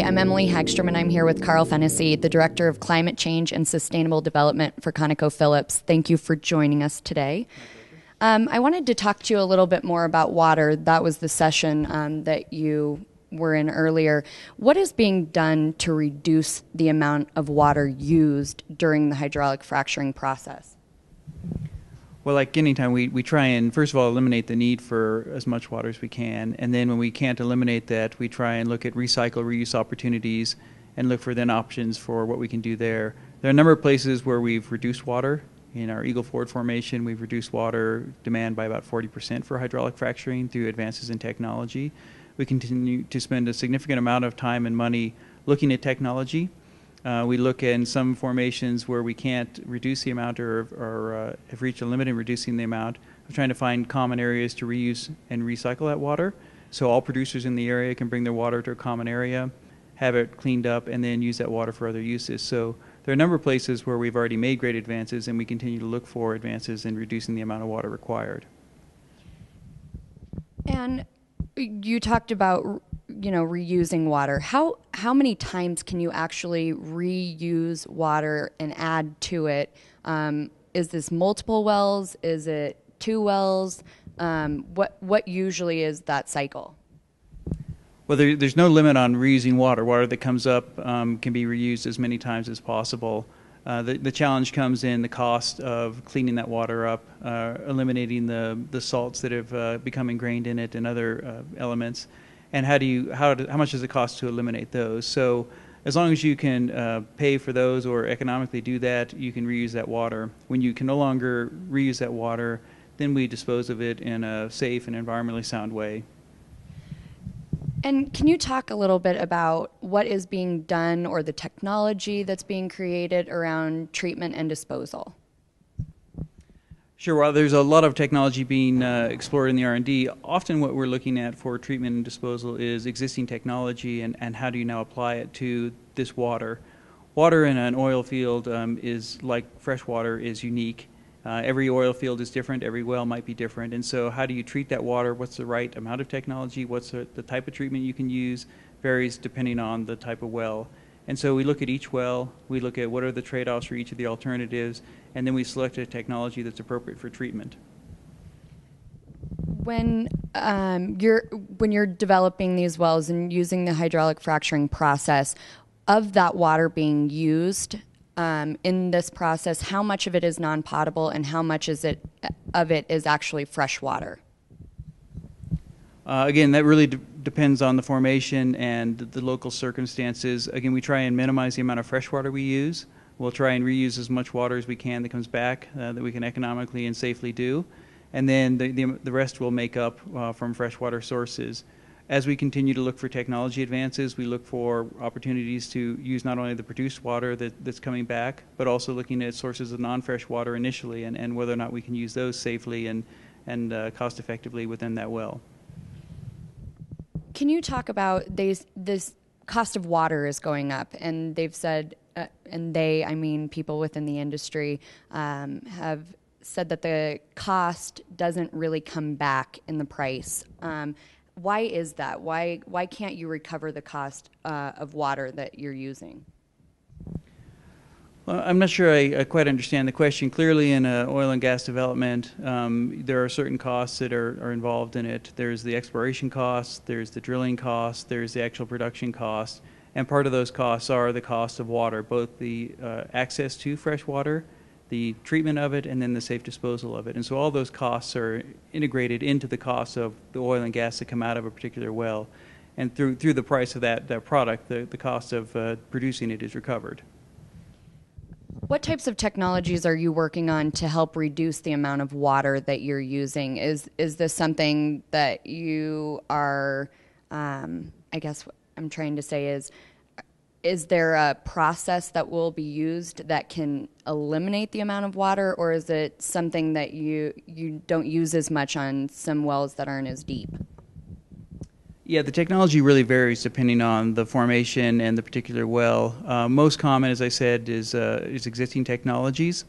I'm Emily Hagstrom, and I'm here with Karl Fennessey, the Director of Climate Change and Sustainable Development for ConocoPhillips. Thank you for joining us today. I wanted to talk to you a little bit more about water. That was the session that you were in earlier. What is being done to reduce the amount of water used during the hydraulic fracturing process? Well, like any time, we try and, first of all, eliminate the need for as much water as we can. And then when we can't eliminate that, we try and look at recycle, reuse opportunities and look for then options for what we can do there. There are a number of places where we've reduced water. In our Eagle Ford formation, we've reduced water demand by about 40% for hydraulic fracturing through advances in technology. We continue to spend a significant amount of time and money looking at technology. We look in some formations where we can't reduce the amount or have reached a limit in reducing the amount. We're trying to find common areas to reuse and recycle that water, so all producers in the area can bring their water to a common area, have it cleaned up, and then use that water for other uses. So there are a number of places where we've already made great advances, and we continue to look for advances in reducing the amount of water required. And you talked about reusing water. How many times can you actually reuse water and add to it? Is this multiple wells? Is it 2 wells? What usually is that cycle? Well, there's no limit on reusing water. Water that comes up can be reused as many times as possible. The challenge comes in the cost of cleaning that water up, eliminating the salts that have become ingrained in it and other elements. And how much does it cost to eliminate those? So as long as you can pay for those or economically do that, you can reuse that water. When you can no longer reuse that water, then we dispose of it in a safe and environmentally sound way. And can you talk a little bit about what is being done or the technology that's being created around treatment and disposal? Sure. While there's a lot of technology being explored in the R&D, often what we're looking at for treatment and disposal is existing technology and how do you now apply it to this water. Water in an oil field is like fresh water is unique. Every oil field is different, every well might be different, and so how do you treat that water? What's the right amount of technology? What's the type of treatment you can use? Varies depending on the type of well. And so we look at each well, we look at what are the trade-offs for each of the alternatives, and then we select a technology that's appropriate for treatment. When you're developing these wells and using the hydraulic fracturing process, of that water being used in this process, how much of it is non-potable and how much of it is actually fresh water? Again, that really depends on the formation and the local circumstances. Again, we try and minimize the amount of fresh water we use. We'll try and reuse as much water as we can that comes back that we can economically and safely do. And then the rest will make up from freshwater sources. As we continue to look for technology advances, we look for opportunities to use not only the produced water that's coming back, but also looking at sources of non-fresh water initially and whether or not we can use those safely and cost effectively within that well. Can you talk about this cost of water is going up, and they've said, I mean people within the industry, have said that the cost doesn't really come back in the price. Why is that? Why can't you recover the cost of water that you're using? Well, I'm not sure I quite understand the question. Clearly in oil and gas development, there are certain costs that are involved in it. There's the exploration costs, there's the drilling costs, there's the actual production costs, and part of those costs are the cost of water, both the access to fresh water, the treatment of it, and then the safe disposal of it. And so all those costs are integrated into the cost of the oil and gas that come out of a particular well. And through the price of that product, the cost of producing it is recovered. What types of technologies are you working on to help reduce the amount of water that you're using? Is this something that you are, I guess what I'm trying to say is there a process that will be used that can eliminate the amount of water, or is it something that you don't use as much on some wells that aren't as deep? Yeah, the technology really varies depending on the formation and the particular well. Most common, as I said, is existing technologies.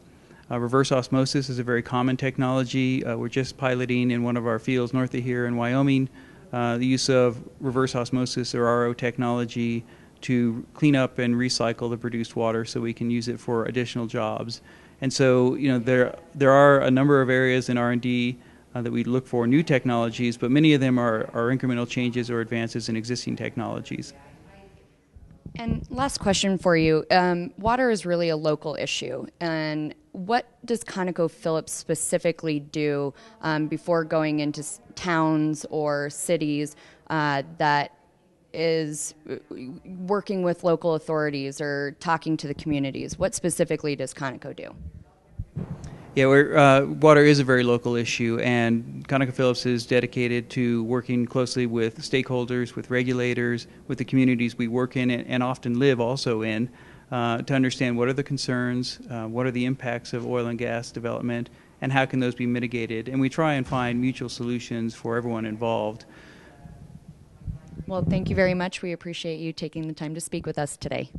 Reverse osmosis is a very common technology. We're just piloting in one of our fields north of here in Wyoming the use of reverse osmosis or RO technology to clean up and recycle the produced water so we can use it for additional jobs. And so, there are a number of areas in R&D that we look for new technologies, but many of them are incremental changes or advances in existing technologies. And last question for you. Water is really a local issue. And what does ConocoPhillips specifically do before going into towns or cities that is working with local authorities or talking to the communities? What specifically does Conoco do? Yeah, water is a very local issue, and ConocoPhillips is dedicated to working closely with stakeholders, with regulators, with the communities we work in and often live also in, to understand what are the concerns, what are the impacts of oil and gas development, and how can those be mitigated. And we try and find mutual solutions for everyone involved. Well, thank you very much. We appreciate you taking the time to speak with us today.